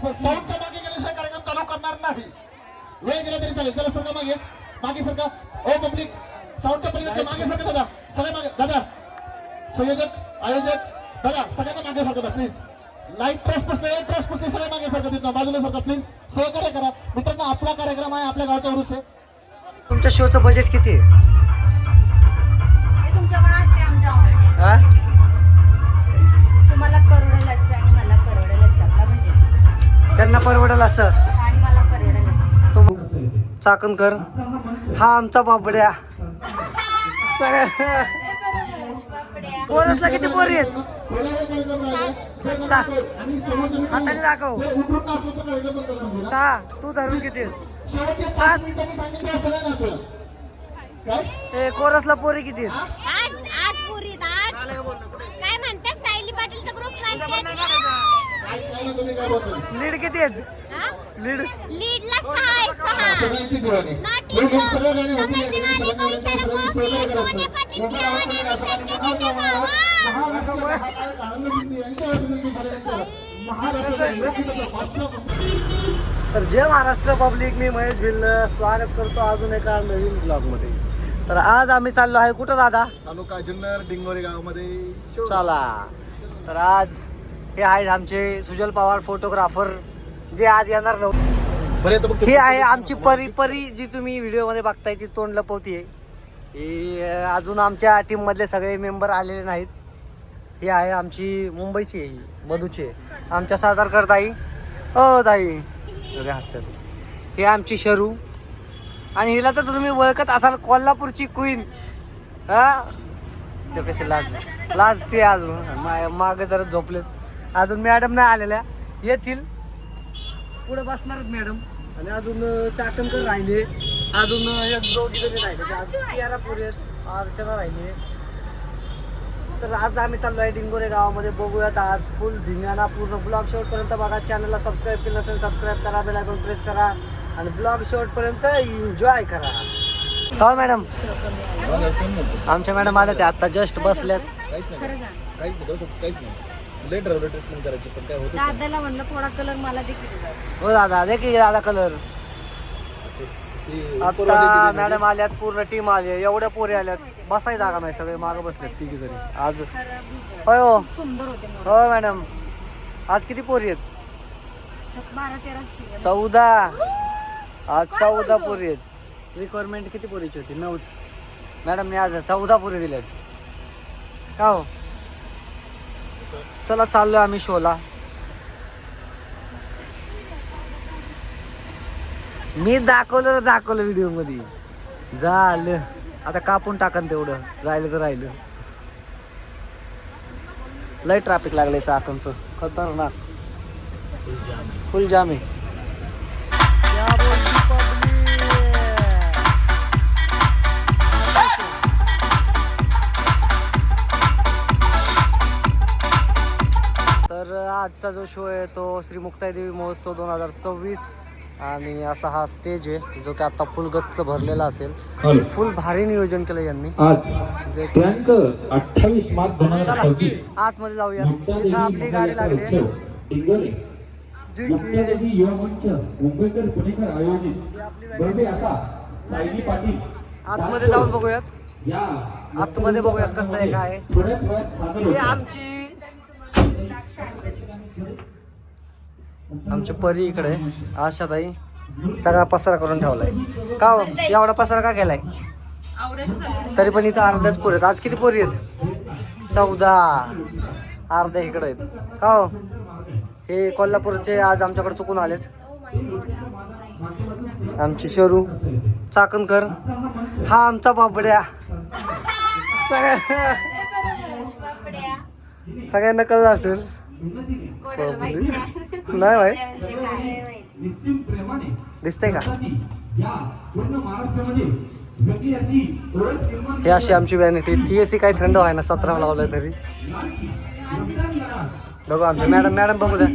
साऊंडच्या मागे गेल्याशिवाय कार्यक्रम चालू करणार नाही. वेळ गेला तरी चालेल. चला सरका मागे, मागे सरका. ओ पब्लिक, साऊंडच्या पलीकडे मागे सरका दादा, सगळे मागे. दादा संयोजक, आयोजक दादा सगळ्यांना मागे सरका प्लीज. लाईट ट्रस्ट पुसले सगळे मागे सरका, तिथं बाजूला सरका प्लीज. सहकार्य करा मित्रांनो, आपला कार्यक्रम आहे, आपल्या गावचा उरूस आहे. तुमच्या शोचं बजेट किती आहे? तुम्हाला परवडेल असं आणि मला परवडेल असं आपला बजेट. त्यांना परवडेल असं आणि मला परवडेल असं. तो चाकणकर हा आमचा बाबड्या. सगळ्या पोरसला किती पोरी आहेत? सहा. हाताने दाखव. सहा. तू धरून किती आहेत? सात. ए कोरसला पोरी किती आहेत? आज 8 पोरी आहेत. 8 काय म्हणतात? सायली पाटीलचा ग्रुप लीड किती आहेत? लीड लीडला 6 तर जय महाराष्ट्र पब्लिक, मी महेश भिल्ल स्वागत करतो अजून एका नवीन ब्लॉग मध्ये. तर आज आम्ही चाललो आहे कुठं दादा? तालुका जुन्नर डिंगोरे गावामध्ये. चला, तर आज हे आहेत आमचे सुजल पवार फोटोग्राफर जे आज येणार नव्हते. ही आहे आमची परी जी तुम्ही व्हिडिओ मध्ये बघताय, ती तोंड लपवतीये. ही अजून आमच्या टीम मधले सगळे मेंबर आलेले नाहीत. ही आहे आमची मुंबईची आहे, ही मधूची आहे. आमच्या सातारकर ताई, ताई सगळे हसतात. ही आमची शरू, आणि हिला तर तुम्ही ओळखत असाल, कोल्हापूरची क्वीन. हा ते कशी लाजते अजून. मागे जरा झोपलेत, अजून मॅडम नाही आलेल्या, येतील पुढे बसणार मॅडम. आणि अजून चाकणकर राहिले, अजून एक दोघी जणी राहिले, अजून 13 पोरी आहेत. अर्चना राहिली. तर आज आम्ही चाललो आहे डिंगोरे गावामध्ये. बघूयात आज फुल धिंगाणा. पूर्ण ब्लॉग शेवटपर्यंत बघा. चॅनलला सबस्क्राईब केलं नसेल सबस्क्राईब करा, बेल आयकॉन प्रेस करा आणि ब्लॉग शेवटपर्यंत एन्जॉय करा. का मॅडम? आमच्या मॅडम आल्या त्या आता जस्ट बसल्यात. दादाला म्हणलं थोडा कलर मला देखील. हो दादा, दे की दादा कलर. आता मॅडम आल्यात, पूर्ण टीम आली, एवढ्या पोरी आल्यात, बसाय जागा नाही, सगळे मागं बसलेत तिघी जरी आज. होय हो सुंदर होते. हो मॅडम, आज किती पोरी आहेत? 12-13 14. आज 14 पोरी आहेत. रिक्वायरमेंट किती पोरीची होती? 9च. मॅडमने आज 14 पोरी दिल्यात. का हो? चला चाललोय आम्ही शोला. मी दाखवलं व्हिडिओ मध्ये. झालं आता कापून टाकन, तेवढं राहिलं तर राहिलं. लय ट्रॅफिक लागले चाकणचं, खतरनाक. फुल जाम आहे. तर आजचा जो शो आहे तो श्री मुक्ताईदेवी महोत्सव 2026, आणि असा हा स्टेज आहे जो की आता फुल गच्च भरलेला असेल. फुल भारी नियोजन केलं यांनी. आज दिनांक 28 मार्च 2026 आतमध्ये जाऊया. इथं आपली गाडी लागली डिंगोरे जी की युवा मंच मुंबईकर पुणेकर आयोजित भव्य असा सायली पाटील. आतमध्ये जाऊन बघूयात. या आतमध्ये बघूयात कसं आहे काय. थोड्याच वेळात सादर हे आमची परी इकडे आशाताई सगळा पसारा करून ठेवलाय. का हो? एवढा पसारा का केलाय? तरी पण इथं अर्ध्याच पोरी आहेत. आज किती पोरी आहेत? 14. अर्ध्या इकडे आहेत. का हो? हे कोल्हापूरचे आज आमच्याकडे चुकून आलेत. आमची शरू, चाकणकर हा आमचा बाबड्या. सगळ्यांना कळलं असेल. नाही भाई दिसतंय का? हे अशी आमची व्हॅनिटी. TSC काही थंड व्हाय ना, 17 लावलंय तरी. बघू आमच्या मॅडम बघू द्या.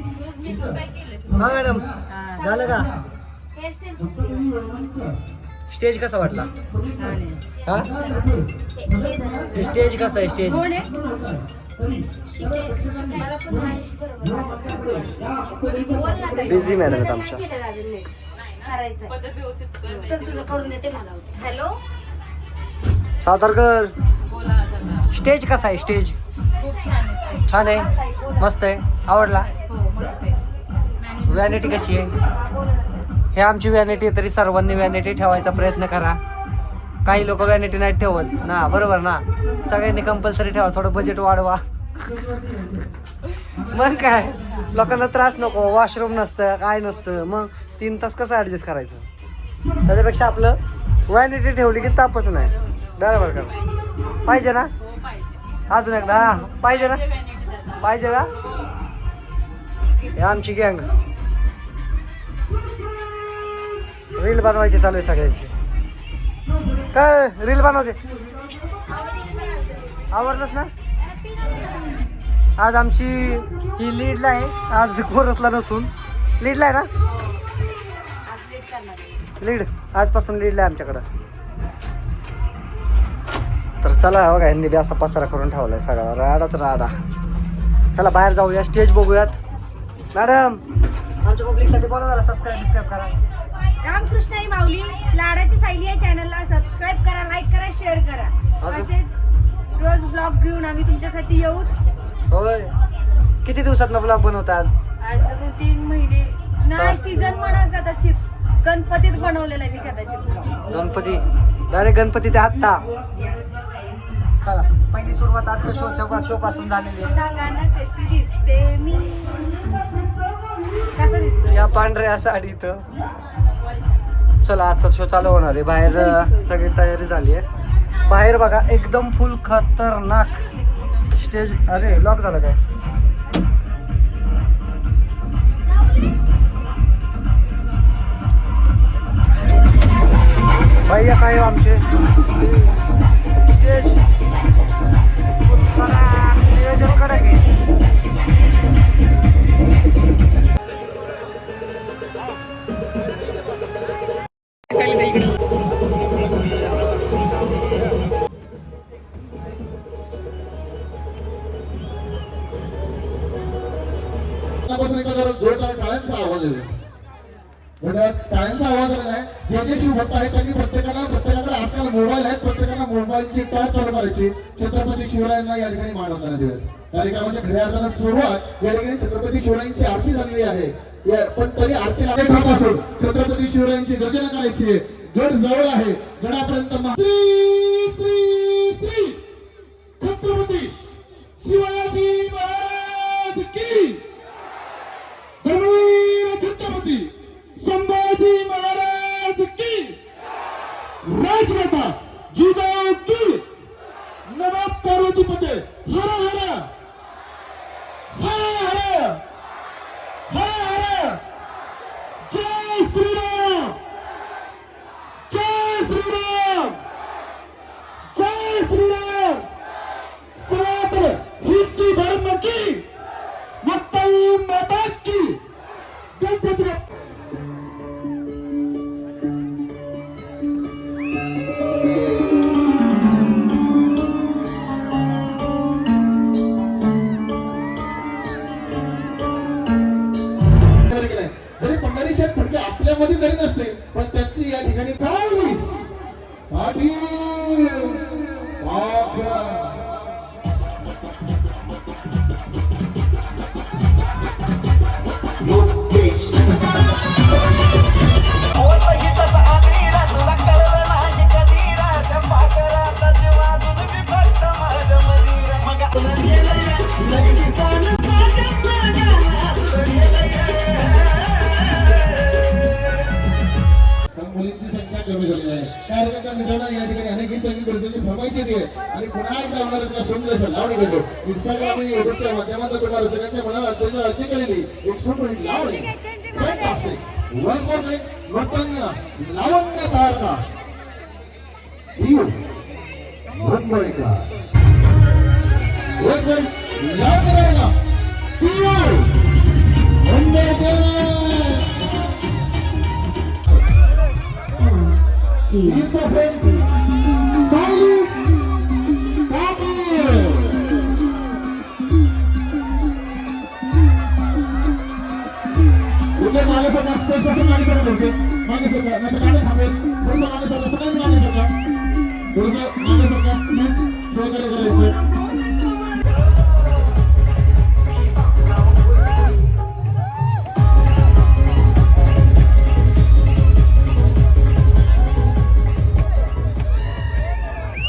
हा मॅडम, झालं का? स्टेज कसा वाटला? हा स्टेज कसा आहे? स्टेज मला पण नाही बरोबर. बोल ना ताई. Busy madam आहेत आमच्या. नाही केलेलं अजून नीट. करायचंय. चल तुझं करून देते मला. हॅलो सातारकर स्टेज कसा आहे? स्टेज छान आहे, मस्त आहे, आवडला. व्हॅनिटी कशी आहे? हे आमची व्हॅनिटी आहे, तरी सर्वांनी व्हॅनिटी ठेवायचा प्रयत्न करा. काही लोक व्हॅनिटी नाही ठेवत ना, बरोबर ना? सगळ्यांनी कंपल्सरी ठेवा, थोडं बजेट वाढवा. मग काय, लोकांना त्रास नको, वॉशरूम नसतं काय नसतं, मग 3 तास कसं ॲडजस्ट करायचं? त्याच्यापेक्षा आपलं व्हॅनिटी ठेवली की तापच नाही. बरोबर का? पाहिजे ना? अजून एकदा हा पाहिजे ना? पाहिजे ना? हे आमची गँग रील बनवायची चालू आहे सगळ्यांची. काय रील बनवते? आवडलंच ना? आज आमची ही लीडला आहे, आज कोरसला नसून लीडला आहे ना? लीड आजपासून लीडला आहे आमच्याकडं. तर चला बघा, यांनी बी असा पसारा करून ठेवलाय सगळा, राडाच राडा. चला बाहेर जाऊया, स्टेज बघूयात. मॅडम आमच्या पब्लिकसाठी बोला जरा, सबस्क्राईब करा. रामकृष्ण आई माऊली लाडाची सायली या चॅनलला सबस्क्राईब करा, लाईक करा, शेअर करा. असेच रोज ब्लॉग घेऊन आम्ही तुमच्यासाठी येऊ. होय, किती दिवसात ब्लॉग बनवता आज? आज 2-3 महिने नाही, सीझन म्हणा कदाचित. गणपतीत बनवलेला आहे मी कदाचित ब्लॉग. गणपती डायरेक्ट गणपती ते आत्ता. चला पहिली सुरुवात आजच्या शो पासून झालेली आहे. सांगा ना कशी दिसते मी, कसं दिसतं या पांढऱ्या साडीत. चला आजचा शो चालू होणार आहे. बाहेर सगळी तयारी झाली आहे. बाहेर बघा एकदम फुल खतरनाक स्टेज. अरे लॉक झालं काय? भैया साहेब आमचे स्टेज नियोजन कडे घे. जोरदार टाळ्यांचा आवाज येतो. टाळ्यांचा आवाज आला नाही. जे जे शिवभक्त आहेत त्यांनी प्रत्येकाकडे आजकाल मोबाईल आहेत, प्रत्येकाला मोबाईलची टाच चालू करायची. छत्रपती शिवरायांना या ठिकाणी मानवताना देऊयात. कार्यक्रमाच्या खऱ्या अर्थानं सुरुवात या ठिकाणी छत्रपती शिवरायांची आरती झालेली आहे. पण तरी आरतीला असून छत्रपती शिवरायांची गर्जना करायची. गड जवळ आहे, गडापर्यंत श्री श्री श्री छत्रपती शिवाजी महाराज की, धर्मवीर छत्रपती संभाजी महाराज की, राजमाता जिजाऊ की, नमः पार्वतीपते, हर हर हर हर हर हर, जय श्रीराम, जय श्रीराम, जय श्रीराम. सनातन हिंदू धर्म की, माता माता की, गणपती जरी पंढरी शेठ फडके आपल्यामध्ये जरी नसते, पण त्यांची या ठिकाणी चालली मुलींची संख्या कमी झाली आहे. कार्यकर्ता मित्रांना या ठिकाणी अनेक संगीत गरजेची फरमाईश येते आणि पुन्हा एकदा होणार समजा लावणी घेतो. इंस्टाग्राम आणि युट्यूबच्या माध्यमातून तुम्हाला सगळ्यांच्या मनाला अत्यंत अति केलेली एक सुंदर लावणी वन्स मोर नाईट नृत्यांगना लावण्य तारका मुंबईकर लावण्य मुंबईकर. थोडंसं मागे सरका नाही तर गाडी थांबेल थोडंसं मागे सरका सगळ्यांनी मागे सरका थोडंसं मागे सरका प्लीज सहकार्य करायचं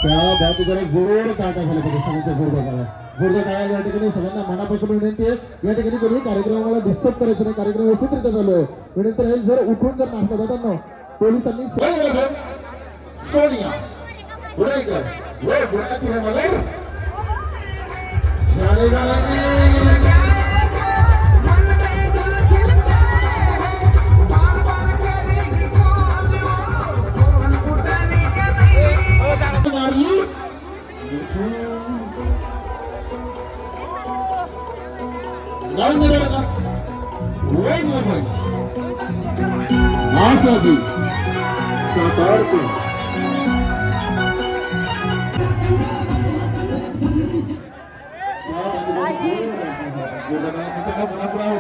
त्या बाबतीला जोर टाटा झाला पाहिजे सगळ्यांच्या जोर बघायला जोरदार टाळ्या या ठिकाणी सगळ्यांना मनापासून विनंती आहे या ठिकाणी कोणी कार्यक्रमाला डिस्टर्ब करायचं नाही कार्यक्रम व्यवस्थितरित्या चालू आहे विनंती राहील जर उठून जर नाश्ता जाताना पोलिसांनी सोनिया पुणेकर वे गुणाती है मगर चलेगा मारली लावून दिलं का वेज मध्ये आशाजी सातारकर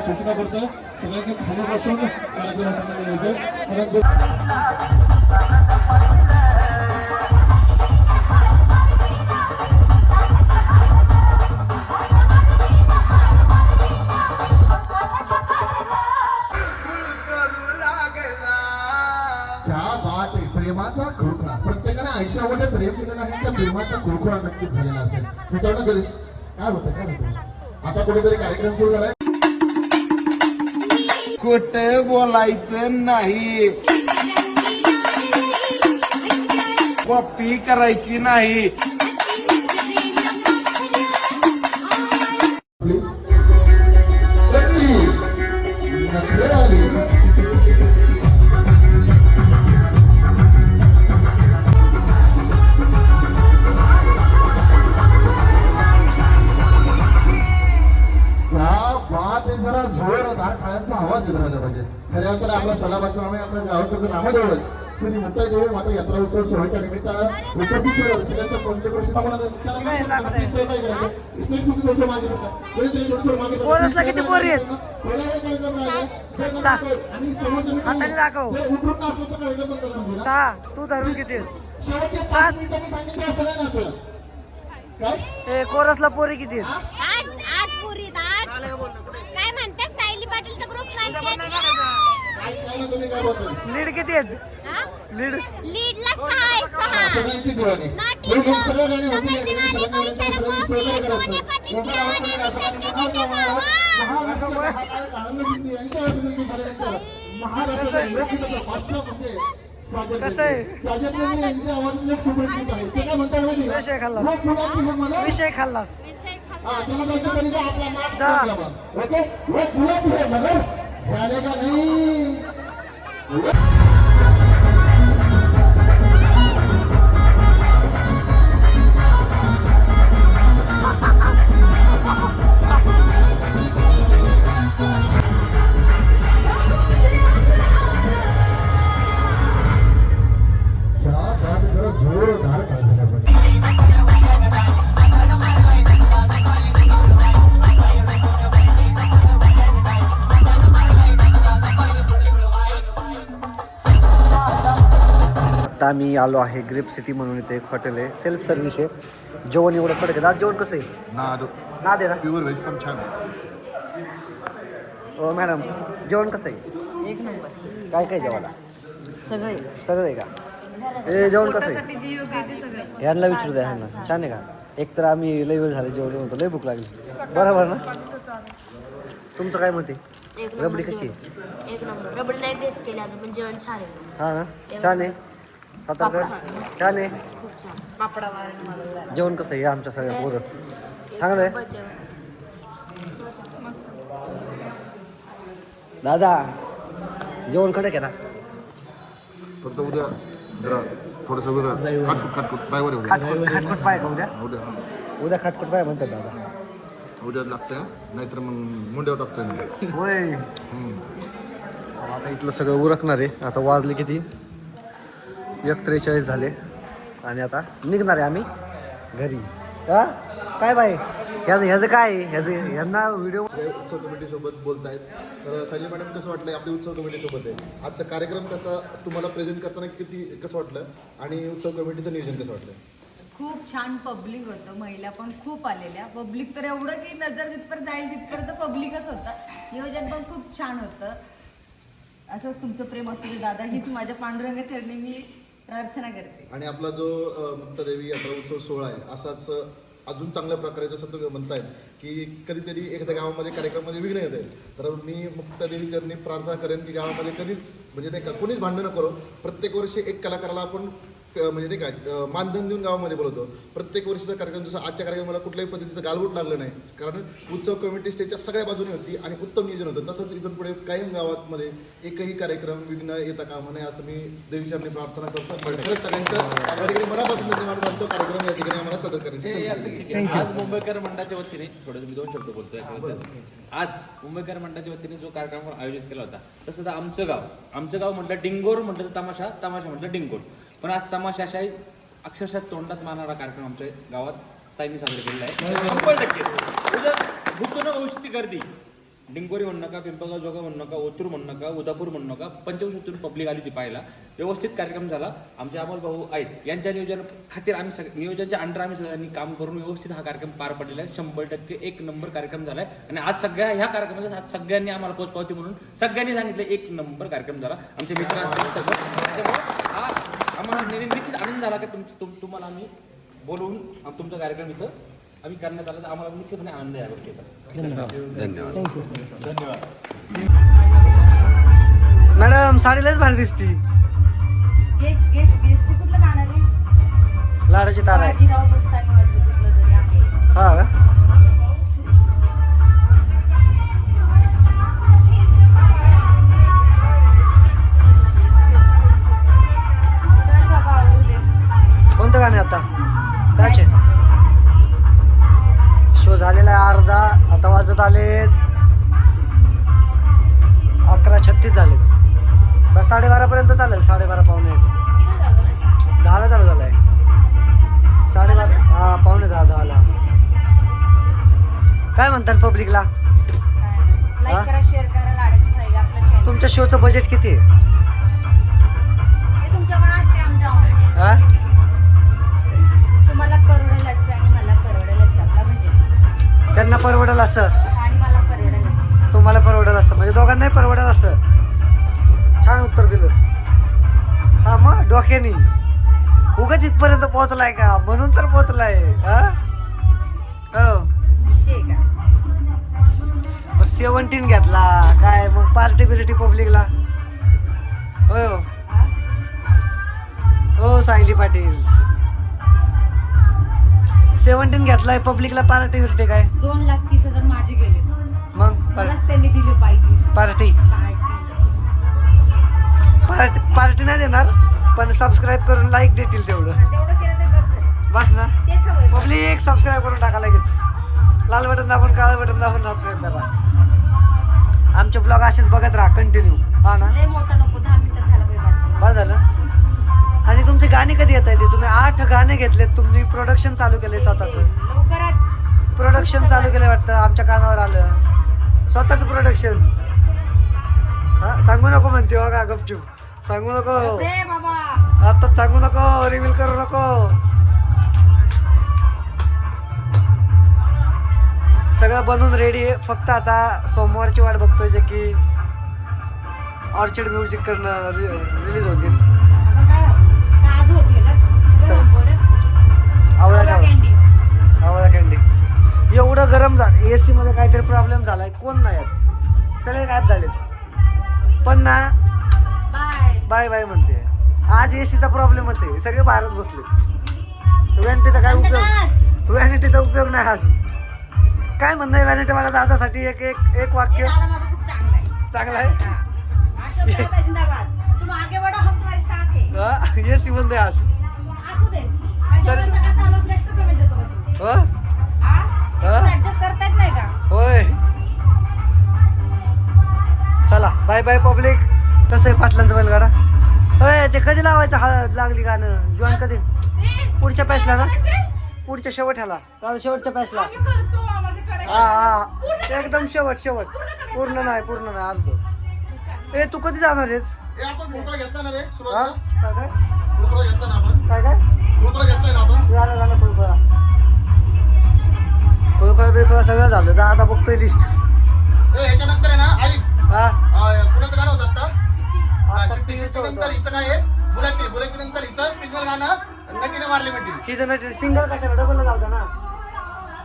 सूचना करतो सगळ्यांनी खाली बसून कार्यक्रम प्रेमाचा खुळखुळा प्रत्येकाने आयुष्यामध्ये प्रेम केलं नाही त्या प्रेमाचा खुळखुळा नक्कीच झालेला असेल काय होतं आता कुठेतरी कार्यक्रम सुरू झालाय खोट बोलायचं नाही कॉपी करायची नाही प्लीज नखरे आली जरा जोरदार टाळ्यांचा आवाज दिला पाहिजे खऱ्या तर आपला सलाबातून आम्ही आपल्या गावाचं नामं ठेवलं श्री मुक्ताई मात्र यात्रा उत्सव सोहळ्याच्या निमित्तानं उपस्थित सगळ्यांच्या पंचक्रोशी कोरसला किती पोरी आहेत? हाताने दाखव. 6 तू धरून किती आहेत? 7 ए कोरसला पोरी किती आहेत? आज 8 पोरी आहेत. 8 काय म्हणते सायली पाटीलचा ग्रुप लीड किती आहेत? लीड लीडला 6 सगळ्यांची दिवाणी सगळं गाणी महाराष्ट्राचा लोकगीताचा बादशाह म्हणजे कसं आहे? विषय खाल्लास विषय खाल्लास जा. ओके वो बुलाती है मगर जाने का नहीं जोरदार आता आम्ही आलो आहे ग्रेप सिटी म्हणून इथे एक हॉटेल आहे सेल्फ सर्व्हिस आहे जेवण एवढं कडक आहे. आज जेवण कसं आहे? ना दे ना प्युअर व्हेज पण छान हो मॅडम जेवण कसं आहे? 1 नंबर काय काय जेवायला? सगळं आहे का? ए जेवण कसं आहे? ह्यांना विचारू द्या ह्यांना छान आहे का? एक तर आम्ही लई वेळ झाले जेवण होतो लई भूक लागली बरोबर ना? तुमचं काय मत आहे? रबडी कशी आहे? 1 नंबर रबडी नाही टेस्ट केली अजून पण जेवण छान आहे. हां ना छान आहे सातारकर छान आहे जेवण कसं आहे आमच्या सगळ्या पोरस चांगलं आहे दादा जेवण कडक आहे ना फक्त उद्या जरा थोडंसं खाटखुट पाय का उद्या खाटखुट पाय म्हणतात दादा उद्या लागतंय नाहीतर मग मुंड्यावर टाकतोय होय आता इथलं सगळं उरकणार आहे आता वाजले किती 1:43 झाले आणि आता निघणार आहे आम्ही घरी. काय बाई ह्याचं काय आहे? ह्यांना व्हिडिओ सगळे उत्सव कमिटीसोबत बोलतायत. तर सायली मॅडम कसं वाटलं आपली उत्सव कमिटीसोबत आहे आजचा कार्यक्रम कसा तुम्हाला प्रेझेंट करताना किती कसं वाटलं आणि उत्सव कमिटीचं नियोजन कसं वाटलं? खूप छान पब्लिक होतं, महिला पण खूप आलेल्या. पब्लिक तर एवढं की नजर जिथपर्यंत जाईल तिथपर्यंत पब्लिकच होतं. नियोजन पण खूप छान होतं. असंच तुमचं प्रेम असू दे दादा, हीच माझ्या पांडुरंगा चरणी मी प्रार्थना करते. आणि आपला जो मुक्तादेवी यात्रा उत्सव सोहळा आहे असाच अजून चांगल्या प्रकारे जसं तुम्ही म्हणतायत की कधीतरी एखाद्या गावामध्ये कार्यक्रमामध्ये विघ्न येत आहे तर मी मुक्तादेवी चरणी प्रार्थना करेन की गावामध्ये कधीच म्हणजे नाही का कोणीच भांडण न करो. प्रत्येक वर्षी एक कलाकाराला आपण म्हणजे नाही का मानधन देऊन गावामध्ये बोलवतो. प्रत्येक वर्षीचा कार्यक्रम जसं आजच्या कार्यक्रमाला कुठल्याही पद्धतीचं गालबोट लागलं नाही कारण उत्सव कमिटी स्टेजच्या सगळ्या बाजूने होती आणि उत्तम नियोजन होतं. तसंच इथून पुढे काही गावांमध्ये एकही कार्यक्रम विघ्न येता कामा नये असं मी देवीचरणी प्रार्थना करतो. खरंच सगळ्यांचं या ठिकाणी मनापासून धन्यवाद मानतो. कार्यक्रम या ठिकाणी आम्हाला सादर करायचे. आज मुंबईकर मंडळाच्या वतीने थोडं मी 2 शब्द बोलतो याच्याबद्दल. आज मुंबईकर मंडळाच्या वतीने जो कार्यक्रम आयोजित केला होता तसं तर आमचं गाव म्हटलं डिंगोर म्हटलं तर तमाशा म्हटलं डिंगोर. पण आज तमाशा अशा अक्षरशः तोंडात मारणारा कार्यक्रम आमच्या गावात ताईंनी साजरा केलेला आहे. 100% उद्या भूतून भविष्यती गर्दी डिंगोरी म्हणू नका, पिंपळगाव जोगा म्हणू नका, ओतूर म्हणू नका, उदापूर म्हणू नका, पंचवशीतून पब्लिक आली ती पाहायला. व्यवस्थित कार्यक्रम झाला. आमचे अमोल भाऊ आहेत यांच्या नियोजन खातीर आम्ही नियोजनाच्या अंडर आम्ही सगळ्यांनी काम करून व्यवस्थित हा कार्यक्रम पार पडलेला आहे. 100% 1 नंबर कार्यक्रम झालाय. आणि आज ह्या कार्यक्रमाचा आज सगळ्यांनी आम्हाला पोचपावती म्हणून सगळ्यांनी सांगितलं 1 नंबर कार्यक्रम झाला. आमचे मित्र असतील सगळं. त्याच्यामुळे हा आम्हाला निश्चित आनंद झाला की तुम्हाला आम्ही बोलवून तुमचा कार्यक्रम इथं आम्ही करण्यात आला तर आम्हाला निश्चितपणे आनंद आहे या गोष्टीचा. धन्यवाद. मॅडम साडीलाच भारी दिसती. गेस तू कुठलं गाणं रे? लाडाची तार आहे. बाजीराव मस्तानी मधलं कुठलं तरी आहे. हा का? चल बाबा आवडू दे. कोणतं गाणं आहे आता? कायचे शो झालेला आहे अर्धा. आता वाजत आले 11:36 झाले. बस 12:30 पर्यंत चालेल. 12:30 पावणे 10ला चालू झालाय. 12:30 हा पावणे 10ला. काय म्हणतात पब्लिकला? लाईक करा, शेअर करा, लाडाची साईड आपलं चॅनल. तुमच्या शोचं बजेट किती आहे? ते तुमच्या मनात, ते आमच्या मनात. हा तुम्हाला परवडेल असं आणि मला परवडेल असं आपला बजेट. त्यांना परवडेल असं आणि मला परवडेल असं. तुम्हाला परवडेल असं म्हणजे दोघांनाही परवडेल असं. छान उत्तर दिलं. हा मग डोक्यानी उगाच इथपर्यंत पोहोचलाय का म्हणून तर पोहोचलाय. हा हो विषय का? 17 घेतला काय मग पार्टी बिर्टी पब्लिकला. हो हो सायली पाटील 17 घेतलाय पब्लिकला पार्टी बिर्टी काय 2,30,000 माझे गेले. मग मलाच त्यांनी दिले पाहिजे पार्टी पार्टी नाही देणार पण सबस्क्राईब करून लाईक देतील तेवढं. तेवढं केलं तर बस झालं. बस ना. तेच हवंय. पब्लिक सबस्क्राईब करून टाका लगेच. लाल बटन दाबून काळं बटन दाबून सबस्क्राईब करा. आमचे ब्लॉग असेच बघत राहा कंटिन्यू. हा ना लय मोठा नको 10 मिनिटं झालं बाई. बस झालं. आणि तुमची गाणी कधी येत आहे? तुम्ही 8 गाणे घेतलेत. तुम्ही प्रोडक्शन चालू केले स्वतःचं. लवकरच प्रोडक्शन चालू केलं वाटतं. आमच्या कानावर आलं स्वतःच प्रोडक्शन. हा सांगू नको म्हणते हो का गपचूप. सांगू नको रे बाबा. आता सांगू नको. रिव्हील करू नको. सगळं बनवून रेडी आहे. फक्त आता सोमवारची वाट बघतोय जे की ऑर्चिड म्युझिक करणं रिलीज होतील. आज होते आवळा कॅन्डी. एवढं गरम झालं. AC मध्ये काहीतरी प्रॉब्लेम झालाय. कोण नाही आहेत. सगळे गायब झालेत. पण ना बाय बाय म्हणते. आज ACचा प्रॉब्लेमच आहे. सगळे बाहेरच बसले. व्हॅनिटीचा काय उपयोग? व्हॅनिटीचा उपयोग नाही आज. काय म्हणणं आहे व्हॅनिटीवाला दादासाठी? एक वाक्य चांगलं आहे. AC बंद आहे आज. होय चला बाय बाय पब्लिक. कसं आहे पाटलांचं बैलगाडा? होय ते कधी लावायचं हळद लागली गाणं? जॉईन कधी? पुढच्या पॅचला ना? पुढच्या शेवट ह्याला शेवटच्या पॅचला. हा एकदम शेवट पूर्ण नाही आलो. ए तू कधी जाणार आहेस? हे आपण मोकळा घेतला ना रे हा सुरुवातीला काय मोकळा घेतला ना आपण काय मोकळा घेतलाय ना आपण झालं फुलफळ सगळं झालं. आता बघतोय लिस्ट. ह्याच्यानंतर आहे ना आई हा कुणाचं गाणं होतं आता आता शिट्टी नंतर हिचं काय आहे बुलेटी नंतर हिचं सिंगल गाणं नटीने मारली मिठी. हिचं नट सिंगल कशाला डबल लावता ना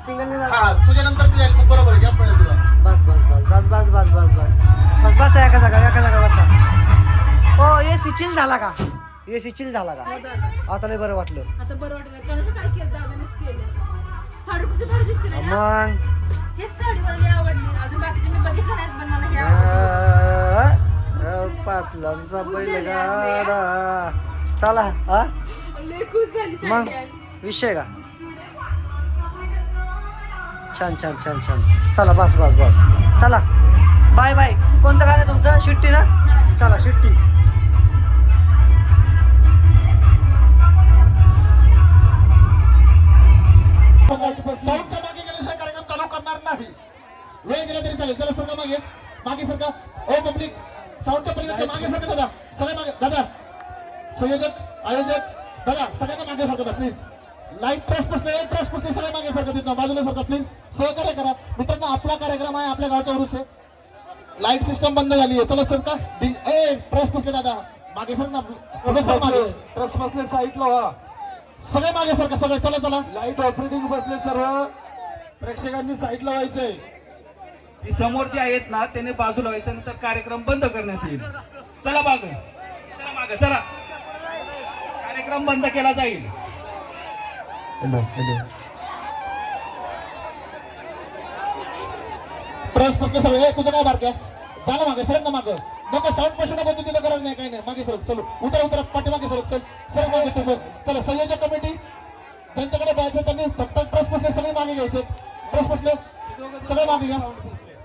सिंगल नाही हा तुझ्या नंतर ती जाईल मग बरोबर आहे गॅप पडेल तुला. बस एका जागा बसा. हो एसी चिल झाला का? आता लय बरं वाटलं. आता बरं वाटलं कारण काय केलं दादानेच केलं. साडी कशी भारी दिसते ना मग हे साडी मला आवडली. अजून बाकीचे मी बघितलं नाहीत पण मला हे आवडलं. पातलांचा बैलगाडा चला हा लय खुश झाली मग साडी. विषय का? छान चला बस चला बाय कोणतं गाणं तुमचं? शिट्टी ना? चला शिट्टी. साऊंडच्या मागे गेल्याशिवाय कार्यक्रम चालू करणार नाही. वेळ गेला तरी चालेल. चला सरका मागे सरका. ओ पब्लिक साऊंडच्या पलीकडच्या मागे सरका दादा. सगळे मागे दादा. संयोजक आयोजक दादा सगळ्यांना मागे सरका प्लीज. लाईट ट्रस्ट पुसले सगळे मागे सरका तिथं बाजूला सरका प्लीज. सहकार्य करा मित्रांनो. आपला कार्यक्रम आहे आपल्या गावचा उरूस आहे. लाईट सिस्टम बंद झाली आहे. चला सरका. ट्रस्ट पुसले दादा मागे सर ना मागे ट्रस्ट बसले साईडला व्हा. सगळे मागे सरका सगळे. चला लाईट ऑपरेटिंग बसले सर्व प्रेक्षकांनी साईडला व्हायचंय. ती समोर जे आहेत ना त्याने बाजूला व्हायचं नंतर कार्यक्रम बंद करण्यात येईल. चला मागे चला कार्यक्रम बंद केला जाईल. ट्रस्ट पुसले सगळे. तुझं काय बारक्या झालं मागे सरक ना मागं. नको साऊंड पशुना बंद तिला गरज नाही काही नाही. मागे सरक. चलो उतर पाठी मागे सरक. चल मागे तू बघ. चला संयोजक कमिटी ज्यांच्याकडे द्यायचं त्यांनी फक्त ट्रस्ट पुसले सगळे मागे घ्यायचे. ट्रस्ट पुसले सगळे मागे घ्या.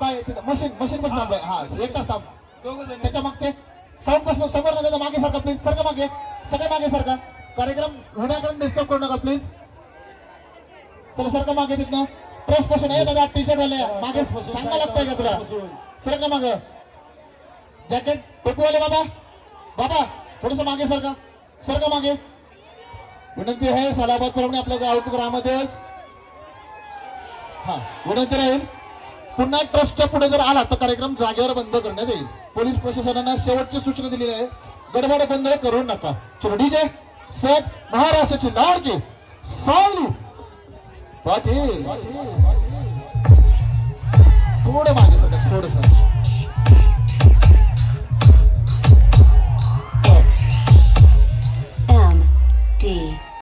काय मशीन थांबलाय. हा एक तास थांब. त्याच्या मागचे साऊंड पसलं समोर न देता मागे सरका प्लीज. सरका मागे सगळे मागे सरका. कार्यक्रम होण्याकरण डिस्टर्ब करू नका प्लीज. चला सरका मागे तिथनं. ट्रस्ट पासून आहे दादा. टी शर्ट वाले मागे सांगा लागतंय का तुला? सरका मागे. जॅकेट टोपीवाले बाबा थोडस मागे सरका मागे. विनंती आहे सालाबाद प्रमाणे आपल्या गावचं ग्रामदेश. हा विनंती राहील पुन्हा ट्रस्टच्या पुढे जर आला तर कार्यक्रम जागेवर बंद करण्यात येईल. पोलीस प्रशासनानं शेवटची सूचना दिलेली आहे. गडबड गोंधळ करू नका. चलो डीजे सब महाराष्ट्राची लाडकी सावली पाटील थोडं मागे थोडस